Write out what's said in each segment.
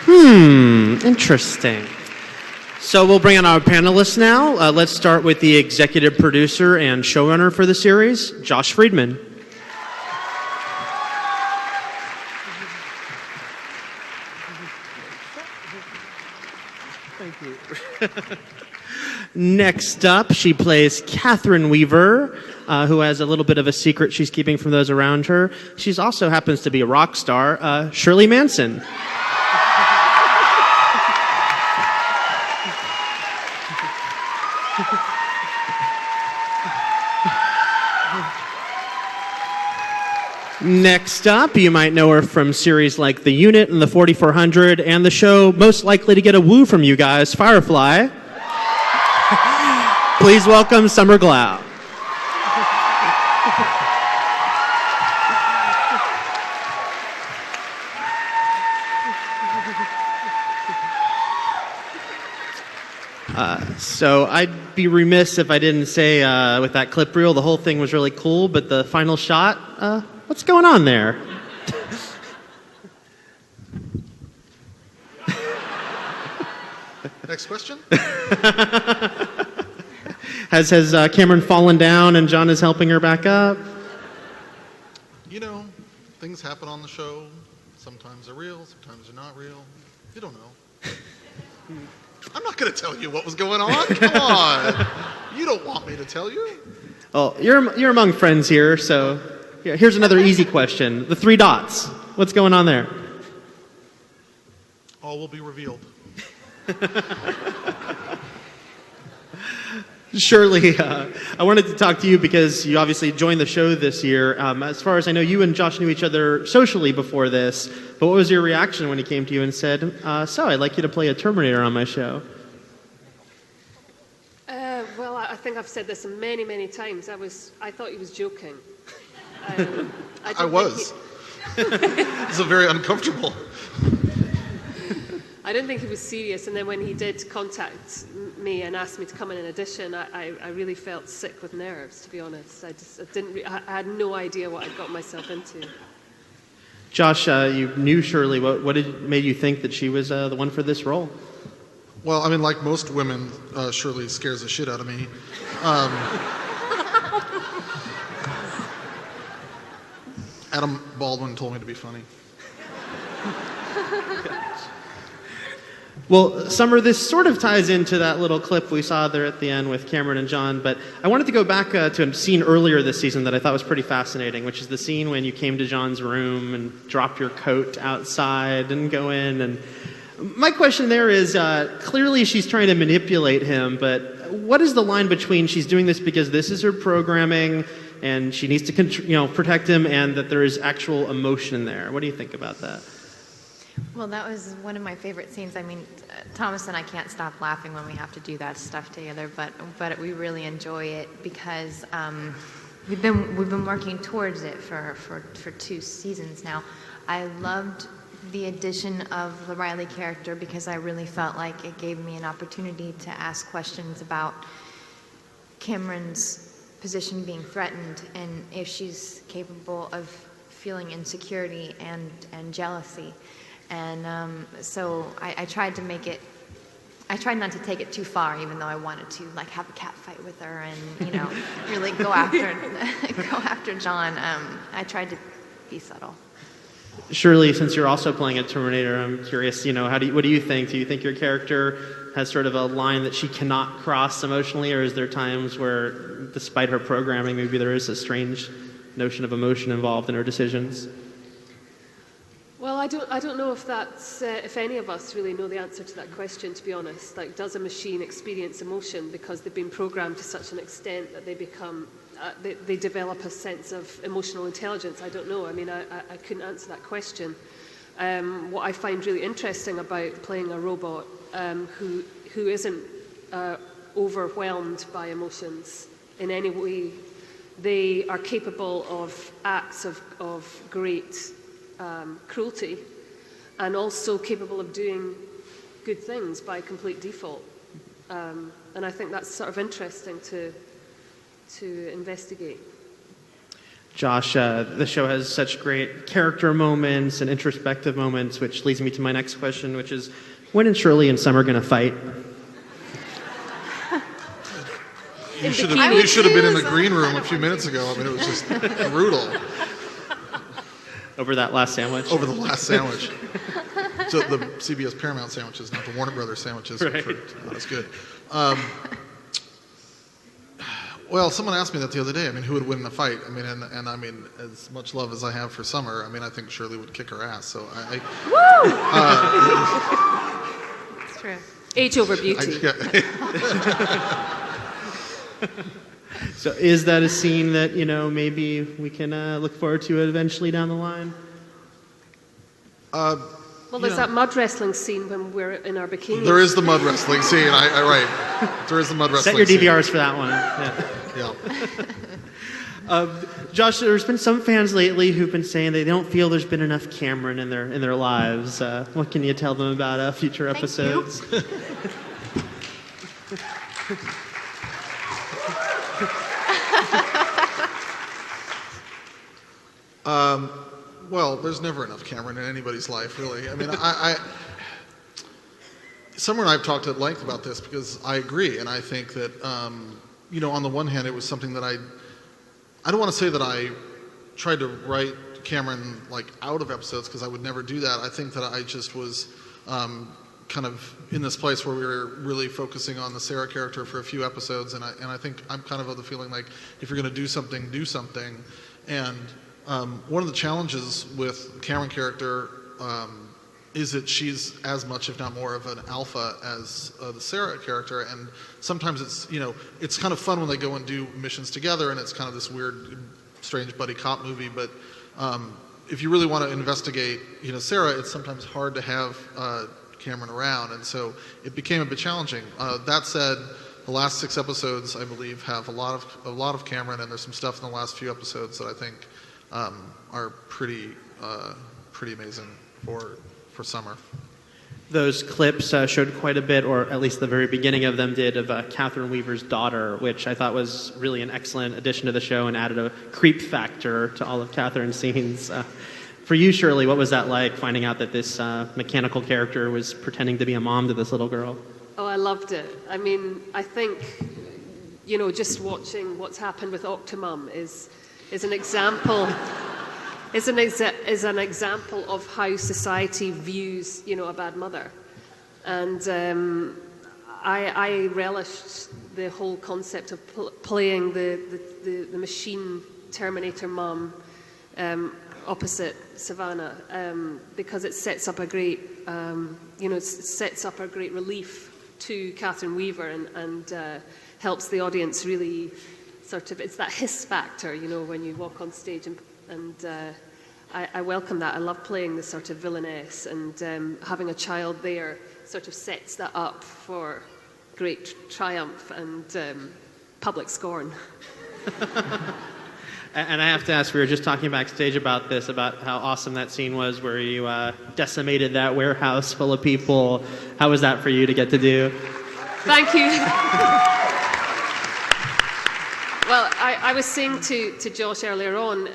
Interesting. So we'll bring on our panelists now. Let's start with the executive producer and showrunner for the series, Josh Friedman. Thank you. Next up, she plays Catherine Weaver, who has a little bit of a secret she's keeping from those around her. She also happens to be a rock star, Shirley Manson. Next up, you might know her from series like The Unit and The 4400, and the show most likely to get a woo from you guys, Firefly. Please welcome Summer Glau. So I'd be remiss if I didn't say with that clip reel, the whole thing was really cool, but the final shot, what's going on there? Next question. Has Cameron fallen down and John is helping her back up? You know, things happen on the show. Sometimes they're real, sometimes they're not real. You don't know. I'm not going to tell you what was going on. Come on. You don't want me to tell you. Oh, you're among friends here, so here's another easy question. The 3 dots. What's going on there? All will be revealed. Shirley, I wanted to talk to you because you obviously joined the show this year. As far as I know, you and Josh knew each other socially before this, but what was your reaction when he came to you and said, so I'd like you to play a Terminator on my show? Well, I think I've said this many, many times. I thought he was joking. I was. It's a very uncomfortable. I didn't think he was serious, and then when he did contact me and asked me to come in an audition, I really felt sick with nerves, to be honest. I had no idea what I'd got myself into. Josh, you knew Shirley. What made you think that she was the one for this role? Well, I mean, like most women, Shirley scares the shit out of me. Adam Baldwin told me to be funny. Well, Summer, this sort of ties into that little clip we saw there at the end with Cameron and John, but I wanted to go back to a scene earlier this season that I thought was pretty fascinating, which is the scene when you came to John's room and dropped your coat outside and go in. And my question there is, clearly she's trying to manipulate him, but what is the line between she's doing this because this is her programming and she needs to protect him, and that there is actual emotion there? What do you think about that? Well, that was one of my favorite scenes. I mean, Thomas and I can't stop laughing when we have to do that stuff together, but we really enjoy it because we've been working towards it for 2 seasons now. I loved the addition of the Riley character because I really felt like it gave me an opportunity to ask questions about Cameron's position being threatened and if she's capable of feeling insecurity and jealousy. And so I tried to make it, I tried not to take it too far, even though I wanted to like have a cat fight with her and, really go after John. I tried to be subtle. Shirley, since you're also playing a Terminator, I'm curious, what do you think? Do you think your character has sort of a line that she cannot cross emotionally, or is there times where, despite her programming, maybe there is a strange notion of emotion involved in her decisions? Well, I don't know if that's if any of us really know the answer to that question, to be honest. Like, does a machine experience emotion because they've been programmed to such an extent that they become they develop a sense of emotional intelligence? I don't know. I mean, I couldn't answer that question. What I find really interesting about playing a robot who isn't overwhelmed by emotions in any way, they are capable of acts of great cruelty, and also capable of doing good things by complete default. And I think that's sort of interesting to investigate. Josh, the show has such great character moments and introspective moments, which leads me to my next question, which is, when is Shirley and Summer going to fight? You should have been in the green room a few minutes ago. I mean, it was just brutal. Over that last sandwich? Over the last sandwich. So the CBS Paramount sandwiches, not the Warner Brothers sandwiches, Right. which are not as good. Well, someone asked me that the other day. I mean, who would win in a fight? I mean, and I mean, as much love as I have for Summer, I mean, I think Shirley would kick her ass. So It's true. Age over beauty. So is that a scene that, maybe we can look forward to eventually down the line? Well, there's that mud wrestling scene when we're in our bikinis. There is the mud wrestling scene. Right. There is the mud wrestling Set your scene. DVRs for that one. Yeah. Josh, there's been some fans lately who've been saying they don't feel there's been enough Cameron in their lives. What can you tell them about future episodes? Well, there's never enough Cameron in anybody's life, really. I mean, Summer and I have talked at length about this because I agree, and I think that, on the one hand, it was something that I don't want to say that I tried to write Cameron out of episodes because I would never do that. I think that I just was kind of in this place where we were really focusing on the Sarah character for a few episodes, and I think I'm kind of the feeling like if you're going to do something, do something. And one of the challenges with the Cameron character is that she's as much, if not more, of an alpha as the Sarah character. And sometimes it's kind of fun when they go and do missions together, and it's kind of this weird, strange buddy cop movie. But if you really want to investigate, Sarah, it's sometimes hard to have Cameron around, and so it became a bit challenging. That said, the last 6 episodes, I believe, have a lot of Cameron, and there's some stuff in the last few episodes that I think are pretty amazing for Summer. Those clips showed quite a bit, or at least the very beginning of them did, of Catherine Weaver's daughter, which I thought was really an excellent addition to the show and added a creep factor to all of Catherine's scenes. For you, Shirley, what was that like, finding out that this mechanical character was pretending to be a mom to this little girl? Oh, I loved it. I mean, I think, just watching what's happened with Octomum is an example. Is an example of how society views, a bad mother, and I relished the whole concept of playing the machine Terminator mom opposite Savannah, because it sets up a great, relief to Catherine Weaver and helps the audience really sort of, it's that hiss factor, when you walk on stage and I welcome that. I love playing this sort of villainess, and having a child there sort of sets that up for great triumph and public scorn. And I have to ask, we were just talking backstage about this, about how awesome that scene was where you decimated that warehouse full of people. How was that for you to get to do? Thank you. Well, I was saying to Josh earlier on,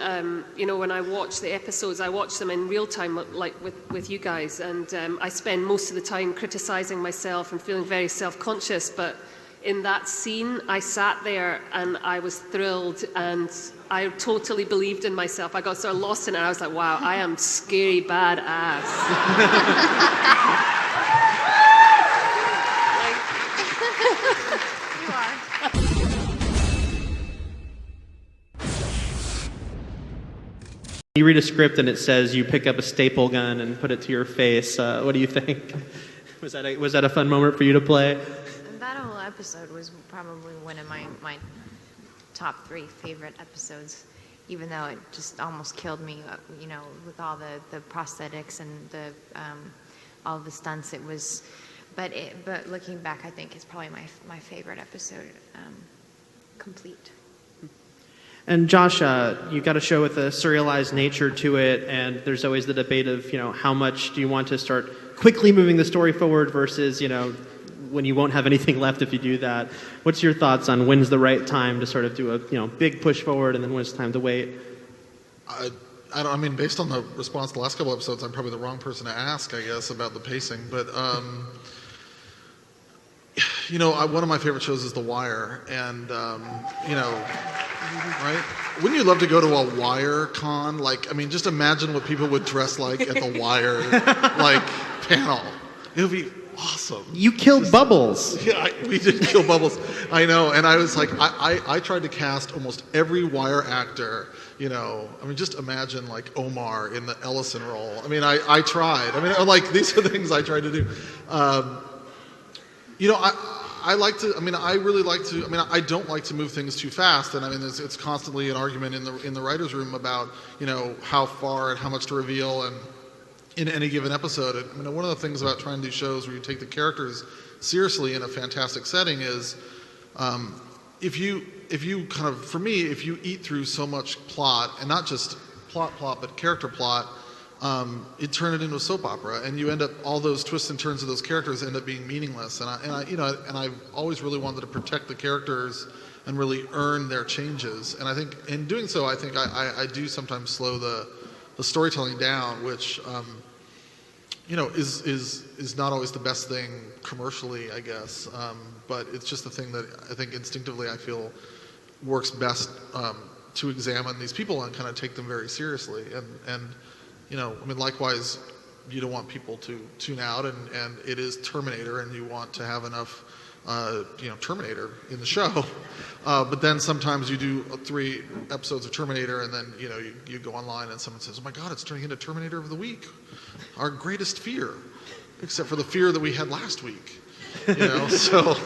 when I watch the episodes, I watch them in real time, like with you guys, and I spend most of the time criticizing myself and feeling very self-conscious, but in that scene, I sat there and I was thrilled and I totally believed in myself. I got sort of lost in it. I was like, wow, I am scary badass. You are. You read a script and it says you pick up a staple gun and put it to your face. What do you think? Was that a fun moment for you to play? That whole episode was probably one of my top 3 favorite episodes, even though it just almost killed me, with all the prosthetics and all the stunts. It was, but looking back, I think it's probably my favorite episode, complete. And Josh, you got a show with a serialized nature to it, and there's always the debate of, how much do you want to start quickly moving the story forward versus, when you won't have anything left if you do that. What's your thoughts on when's the right time to sort of do a, big push forward and then when's time to wait? I mean, based on the response to the last couple episodes, I'm probably the wrong person to ask, I guess, about the pacing. But, one of my favorite shows is The Wire. And, right? Wouldn't you love to go to a Wire con? Just imagine what people would dress like at the Wire, panel. It would be awesome. You killed Bubbles. Yeah, we did kill Bubbles. I know. And I was like, I tried to cast almost every Wire actor. Just imagine Omar in the Ellison role. I tried. These are the things I tried to do. I like to. I really like to. I don't like to move things too fast. And it's constantly an argument in the writers' room about how far and how much to reveal and in any given episode. One of the things about trying to do shows where you take the characters seriously in a fantastic setting is, if you eat through so much plot, and not just plot, but character plot, it turn it into a soap opera, and you end up, all those twists and turns of those characters end up being meaningless. And I've always really wanted to protect the characters and really earn their changes. And I think in doing so, I do sometimes slow the storytelling down, which is not always the best thing commercially, I guess. But it's just the thing that I think instinctively I feel works best to examine these people and kind of take them very seriously. And likewise, you don't want people to tune out, and it is Terminator, and you want to have enough Terminator in the show. But then sometimes you do 3 episodes of Terminator, and then you go online and someone says, "Oh my God, it's turning into Terminator of the Week, our greatest fear, except for the fear that we had last week." So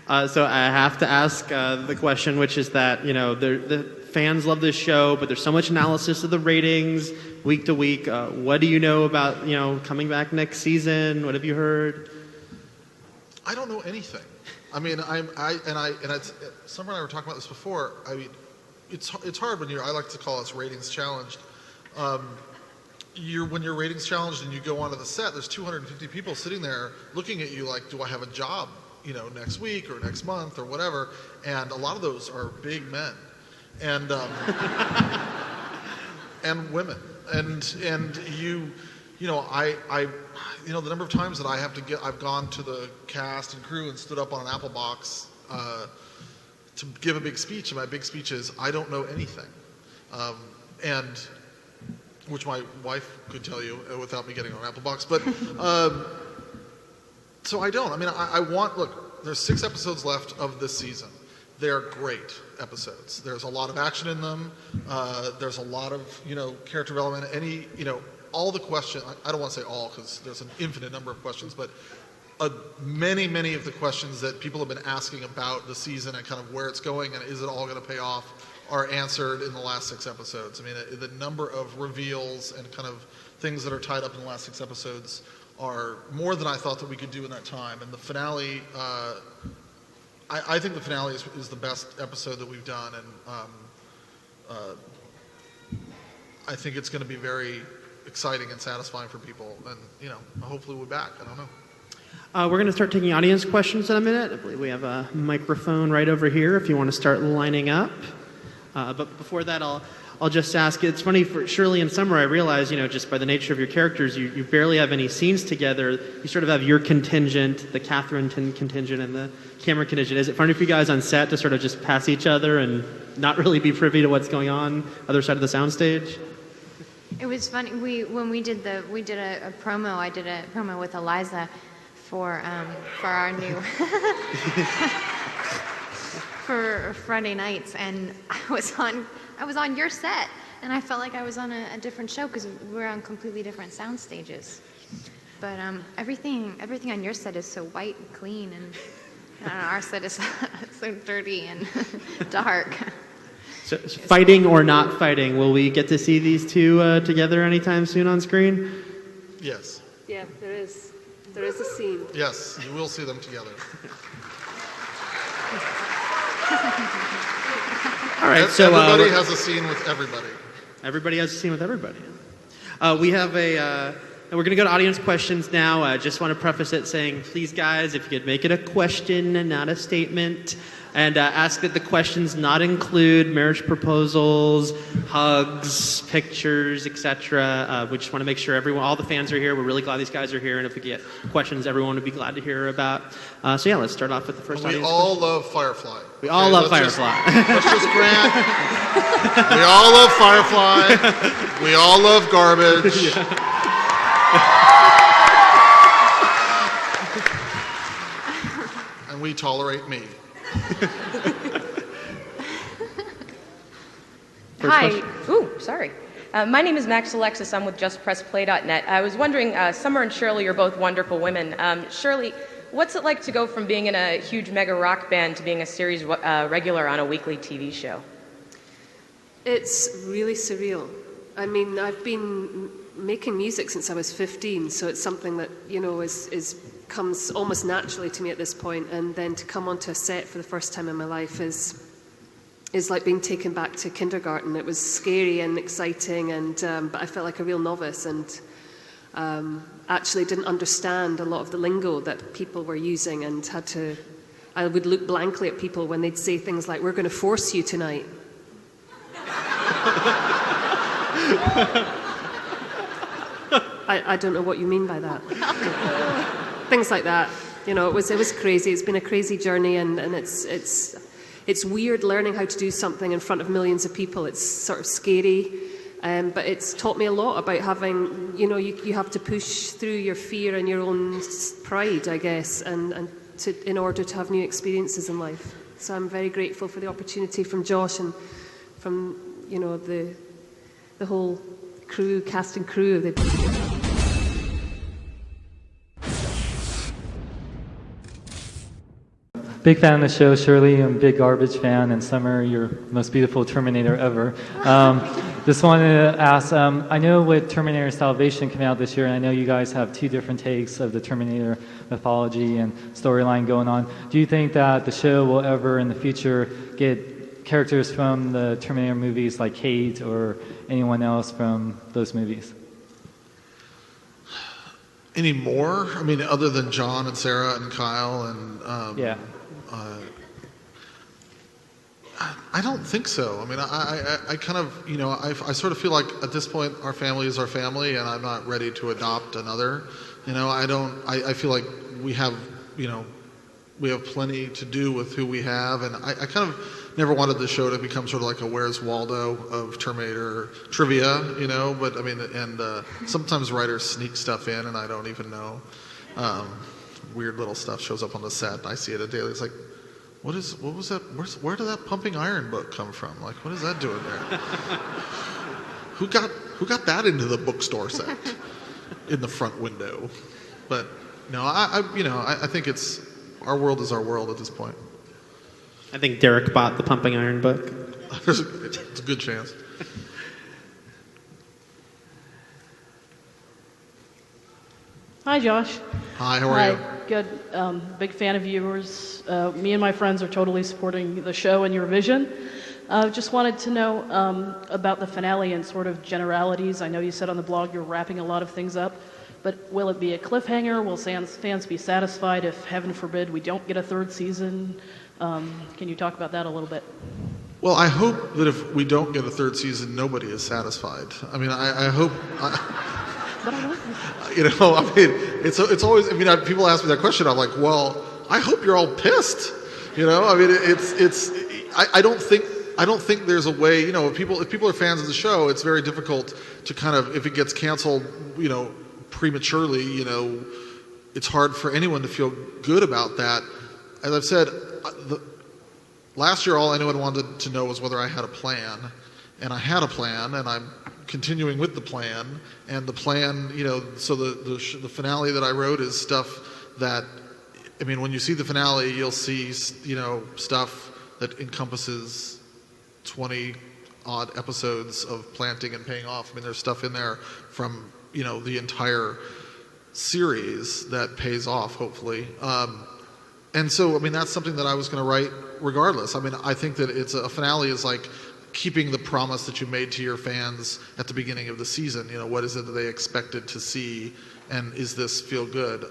I have to ask the question, which is that the fans love this show, but there's so much analysis of the ratings week to week. What do you know about coming back next season? What have you heard? I don't know anything. Summer and I were talking about this before. It's hard when I like to call us ratings challenged. When you're ratings challenged and you go onto the set, there's 250 people sitting there looking at you like, do I have a job, next week or next month or whatever? And a lot of those are big men, and and women, and the number of times that I've gone to the cast and crew and stood up on an apple box to give a big speech, and my big speech is, I don't know anything, and which my wife could tell you without me getting on an apple box, but so I don't. Look, there's 6 episodes left of this season. They're great episodes. There's a lot of action in them. There's a lot of character development. All the questions, I don't want to say all because there's an infinite number of questions, but many of the questions that people have been asking about the season and kind of where it's going and is it all going to pay off are answered in the last 6 episodes. The number of reveals and kind of things that are tied up in the last 6 episodes are more than I thought that we could do in that time. And the finale, I think the finale is the best episode that we've done, and I think it's going to be very exciting and satisfying for people, and hopefully we'll be back. I don't know. We're going to start taking audience questions in a minute. I believe we have a microphone right over here if you want to start lining up. But before that, I'll just ask. It's funny for Shirley and Summer. I realize, just by the nature of your characters, you barely have any scenes together. You sort of have your contingent, the Catherine contingent, and the Cameron contingent. Is it funny for you guys on set to sort of just pass each other and not really be privy to what's going on other side of the soundstage? It was funny. When we did a promo. I did a promo with Eliza for our new for Friday nights, and I was on your set, and I felt like I was on a different show because we're on completely different sound stages. But everything on your set is so white and clean, and our set is so dirty and dark. So, fighting or not fighting, will we get to see these two together anytime soon on screen? Yes. Yeah, there is. There is a scene. Yes, you will see them together. All right, so everybody has a scene with everybody. Everybody has a scene with everybody. We have we're going to go to audience questions now. I just want to preface it saying, please, guys, if you could make it a question and not a statement. and ask that the questions not include marriage proposals, hugs, pictures, etc. We just want to make sure all the fans are here. We're really glad these guys are here, and if we get questions, everyone would be glad to hear about. So yeah, let's start off with the first audience We all question. love Firefly. We all love Firefly. Let's just grant. We all love Firefly. We all love garbage. And we tolerate me. Hi. Ooh, sorry. My name is Max Alexis. I'm with JustPressPlay.net. I was wondering, Summer and Shirley are both wonderful women. Shirley, what's it like to go from being in a huge mega rock band to being a series regular on a weekly TV show? It's really surreal. I mean, I've been making music since I was 15, so it's something that, comes almost naturally to me at this point, and then to come onto a set for the first time in my life is like being taken back to kindergarten. It was scary and exciting, but I felt like a real novice, and actually didn't understand a lot of the lingo that people were using, and I would look blankly at people when they'd say things like, "We're going to force you tonight." I don't know what you mean by that. Things like that. It was crazy. It's been a crazy journey, and it's weird learning how to do something in front of millions of people. It's sort of scary, but it's taught me a lot about having, you have to push through your fear and your own pride, I guess, in order to have new experiences in life. So I'm very grateful for the opportunity from Josh and from, the whole cast and crew of the... Big fan of the show, Shirley. I'm a big Garbage fan, and Summer, you're the most beautiful Terminator ever. Just wanted to ask, I know with Terminator Salvation coming out this year, and I know you guys have two different takes of the Terminator mythology and storyline going on. Do you think that the show will ever in the future get characters from the Terminator movies like Kate or anyone else from those movies? Any more? I mean, other than John and Sarah and Kyle and... Yeah. I don't think so. I mean, I kind of, I sort of feel like at this point our family is our family, and I'm not ready to adopt another. I feel like we have plenty to do with who we have, and I kind of never wanted the show to become sort of like a Where's Waldo of Terminator trivia, but I mean, and sometimes writers sneak stuff in and I don't even know. Weird little stuff shows up on the set, and I see it daily. It's like, what was that? Where did that pumping iron book come from? Like, what is that doing there? Who got that into the bookstore set in the front window? But no, I think it's our world is our world at this point. I think Derek bought the pumping iron book. It's a good chance. Hi, Josh. Hi, how are you? Good. Big fan of yours. Me and my friends are totally supporting the show and your vision. Just wanted to know about the finale and sort of generalities. I know you said on the blog you're wrapping a lot of things up, but will it be a cliffhanger? Will fans be satisfied if, heaven forbid, we don't get a third season? Can you talk about that a little bit? Well, I hope that if we don't get a third season, nobody is satisfied. I mean, I hope... it's always, people ask me that question, I'm like, well, I hope you're all pissed. I mean, I don't think there's a way, if people are fans of the show, it's very difficult to kind of, if it gets canceled, prematurely, it's hard for anyone to feel good about that. As I've said, last year all anyone wanted to know was whether I had a plan, and I had a plan, and I'm continuing with the plan, and the plan, so the finale that I wrote is stuff that, I mean, when you see the finale, you'll see, stuff that encompasses 20 odd episodes of planting and paying off. I mean, there's stuff in there from, the entire series that pays off, hopefully. And so, I mean, that's something that I was going to write regardless. I mean, I think that a finale is like keeping the promise that you made to your fans at the beginning of the season. What is it that they expected to see, and is this feel good?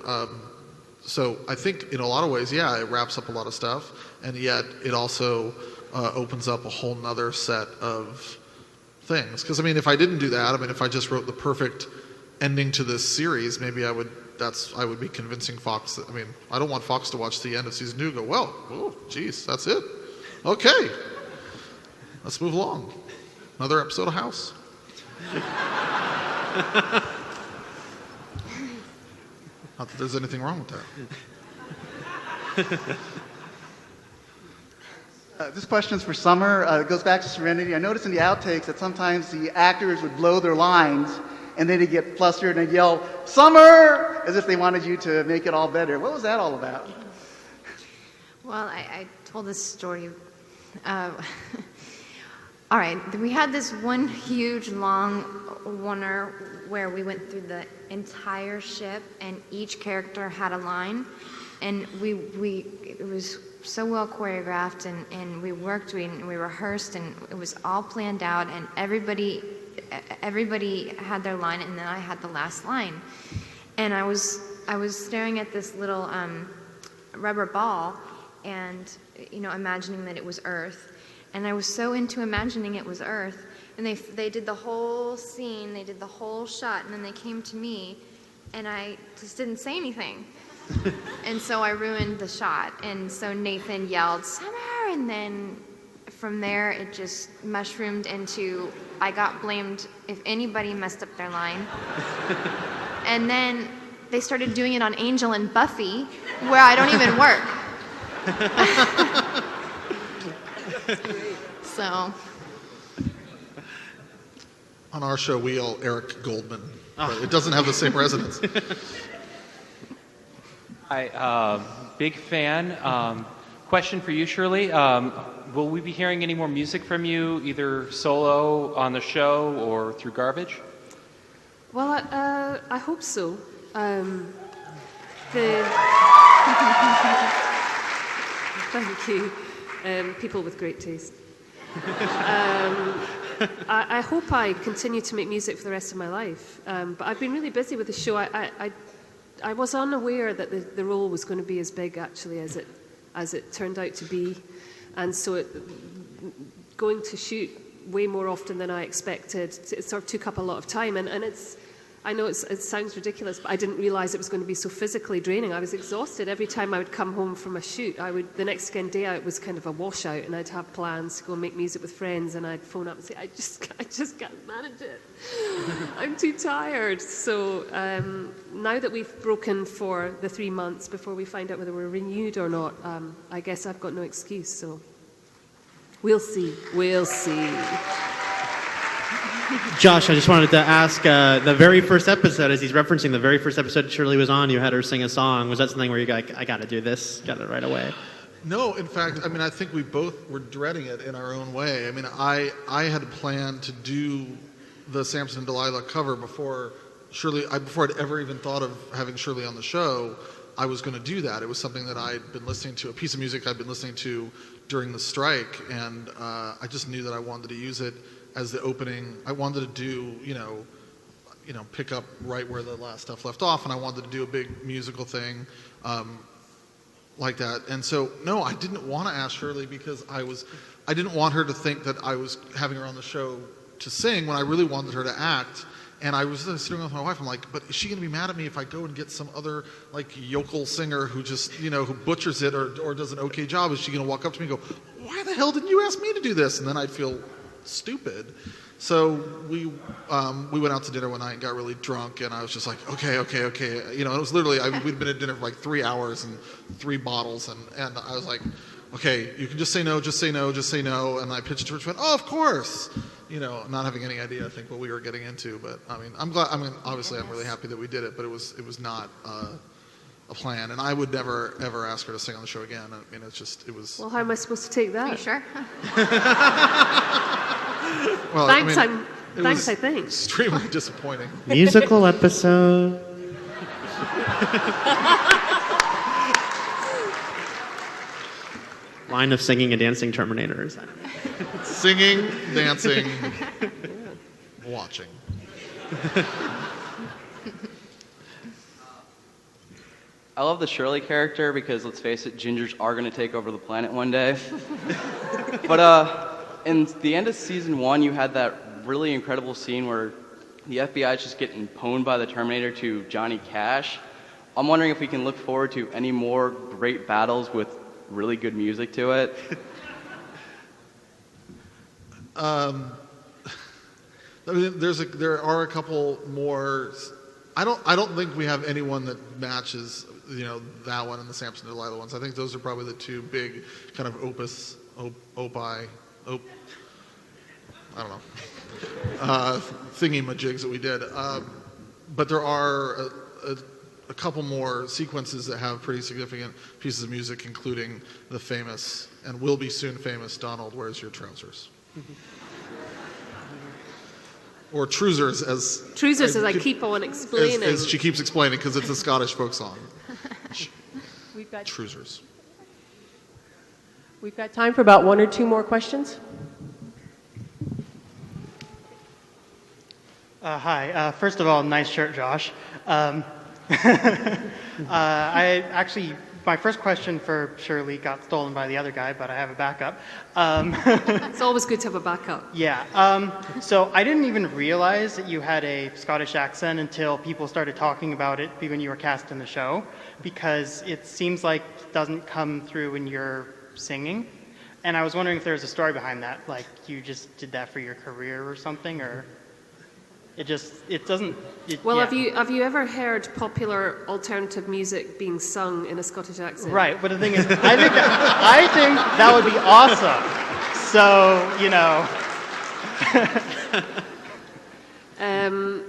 So I think in a lot of ways, yeah, it wraps up a lot of stuff, and yet it also opens up a whole nother set of things. Because I mean, if I didn't do that, I mean, if I just wrote the perfect ending to this series, maybe I would be convincing Fox. I mean, I don't want Fox to watch the end of season 2 and go, well, oh, geez, that's it. Okay, let's move along. Another episode of House. Not that there's anything wrong with that. This question is for Summer. It goes back to Serenity. I noticed in the outtakes that sometimes the actors would blow their lines and then they'd get flustered and they'd yell, "Summer!" as if they wanted you to make it all better. What was that all about? Well, I told this story. All right, we had this one huge long oneer where we went through the entire ship and each character had a line, and it was so well choreographed, and we worked, we rehearsed, and it was all planned out, and everybody had their line, and then I had the last line. And I was staring at this little rubber ball and, imagining that it was Earth. And I was so into imagining it was Earth. And they did the whole scene, they did the whole shot, and then they came to me, and I just didn't say anything. And so I ruined the shot. And so Nathan yelled, "Summer!" And then from there, it just mushroomed into, I got blamed if anybody messed up their line. And then they started doing it on Angel and Buffy, where I don't even work. So. On our show, we yell Eric Goldman, but it doesn't have the same resonance. Hi, big fan. Question for you, Shirley. Will we be hearing any more music from you, either solo on the show or through Garbage? Well, I hope so. Thank you. People with great taste. I hope I continue to make music for the rest of my life. But I've been really busy with the show. I was unaware that the role was going to be as big, actually, as it turned out to be. And so going to shoot way more often than I expected, it sort of took up a lot of time. And I know it sounds ridiculous, but I didn't realize it was going to be so physically draining. I was exhausted every time I would come home from a shoot. The next day it was kind of a washout, and I'd have plans to go and make music with friends, and I'd phone up and say, I just can't manage it. I'm too tired. So now that we've broken for the 3 months before we find out whether we're renewed or not, I guess I've got no excuse. So we'll see. We'll see. Josh, I just wanted to ask, the very first episode, as he's referencing the very first episode Shirley was on, you had her sing a song. Was that something where you go, I got to do this, got it right away? No, in fact, I mean, I think we both were dreading it in our own way. I mean, I had planned to do the Samson and Delilah cover before I'd ever even thought of having Shirley on the show. I was going to do that. It was something that I'd been listening to, a piece of music I'd been listening to during the strike, and I just knew that I wanted to use it as the opening. I wanted to do, pick up right where the last stuff left off, and I wanted to do a big musical thing like that. And so, no, I didn't want to ask Shirley because I didn't want her to think that I was having her on the show to sing when I really wanted her to act. And I was sitting with my wife, I'm like, but is she going to be mad at me if I go and get some other, yokel singer who just, who butchers it or does an okay job? Is she going to walk up to me and go, why the hell didn't you ask me to do this? And then I'd feel stupid. So we went out to dinner one night and got really drunk, and I was just like, okay. It was literally, we'd been at dinner for 3 hours and 3 bottles, and I was like, okay, you can just say no, just say no, just say no. And I pitched to her, she went, oh, of course. Not having any idea, I think, what we were getting into. But I mean, I'm glad. I mean, obviously, I'm really happy that we did it. But it was not a plan, and I would never ever ask her to sing on the show again. I mean, it was. Well, how am I supposed to take that? Are you sure? Well, thanks. I think. Extremely disappointing. Musical episode. Line of singing and dancing Terminator. Is that? Singing, dancing, watching. I love the Shirley character because, let's face it, gingers are going to take over the planet one day. But in the end of season 1, you had that really incredible scene where the FBI is just getting pwned by the Terminator to Johnny Cash. I'm wondering if we can look forward to any more great battles with really good music to it. I mean, there are a couple more. I don't think we have anyone that matches, that one and the Samson Delilah ones. I think those are probably the two big kind of thingy-majigs that we did. But there are a couple more sequences that have pretty significant pieces of music, including the famous and will be soon famous "Donald, Where's Your Trousers?" Or Trousers, as I keep on explaining. As she keeps explaining, because it's a Scottish folk song. Trousers. We've got time for about 1 or 2 more questions. Hi. First of all, nice shirt, Josh. My first question for Shirley got stolen by the other guy, but I have a backup. It's always good to have a backup. Yeah. So I didn't even realize that you had a Scottish accent until people started talking about it when you were cast in the show, because it seems like it doesn't come through when you're singing. And I was wondering if there was a story behind that, like you just did that for your career or something, or it doesn't. Have you ever heard popular alternative music being sung in a Scottish accent? Right, but the thing is, I think that would be awesome. So,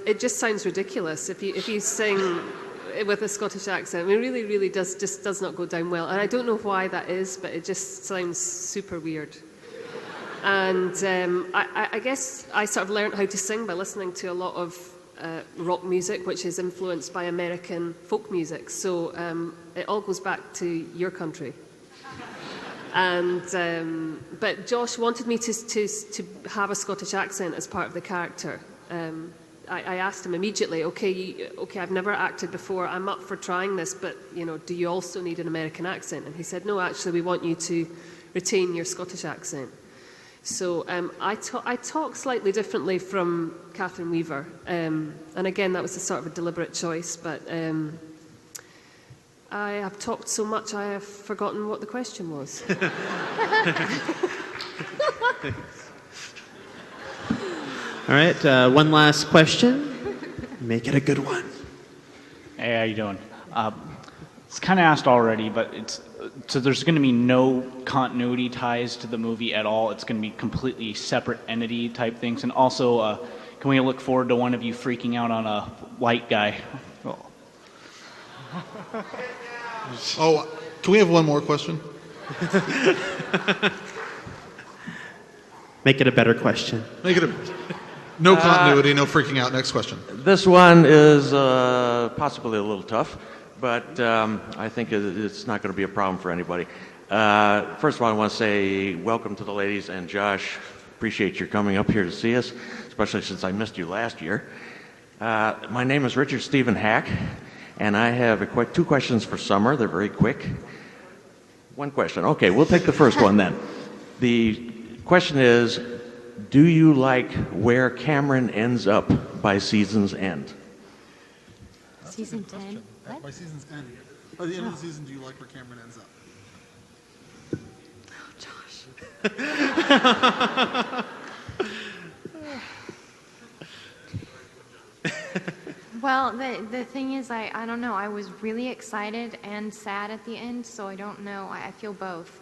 it just sounds ridiculous if you sing with a Scottish accent. I mean, it really does not go down well, and I don't know why that is, but it just sounds super weird. And I guess I sort of learned how to sing by listening to a lot of rock music, which is influenced by American folk music. So it all goes back to your country. And but Josh wanted me to have a Scottish accent as part of the character. I asked him immediately, okay, I've never acted before. I'm up for trying this, but do you also need an American accent? And he said, no, actually, we want you to retain your Scottish accent. So I talk slightly differently from Catherine Weaver, and again that was a sort of a deliberate choice. But I have talked so much I have forgotten what the question was. All right, one last question. Make it a good one. Hey, how you doing? It's kind of asked already, but so there's going to be no continuity ties to the movie at all. It's going to be completely separate entity type things. And also, can we look forward to one of you freaking out on a white guy? Oh, can we have one more question? Make it a better question. No continuity, no freaking out. Next question. This one is possibly a little tough, but I think it's not going to be a problem for anybody. First of all, I want to say welcome to the ladies, and Josh, appreciate your coming up here to see us, especially since I missed you last year. My name is Richard Stephen Hack, and I have 2 questions for Summer. They're very quick. One question. Okay, we'll take the first one then. The question is, do you like where Cameron ends up by season's end? Season 10? By season's end. By the end of the season, do you like where Cameron ends up? Oh, Josh. Well, the thing is, I don't know. I was really excited and sad at the end, so I don't know. I feel both.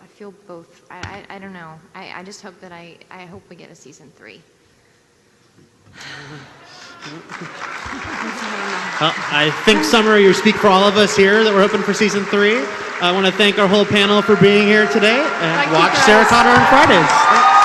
I don't know. I just hope that I hope we get a season 3. Well, I think, Summer, you speak for all of us here that we're hoping for season 3. I want to thank our whole panel for being here today, and watch Sarah Connor on Fridays.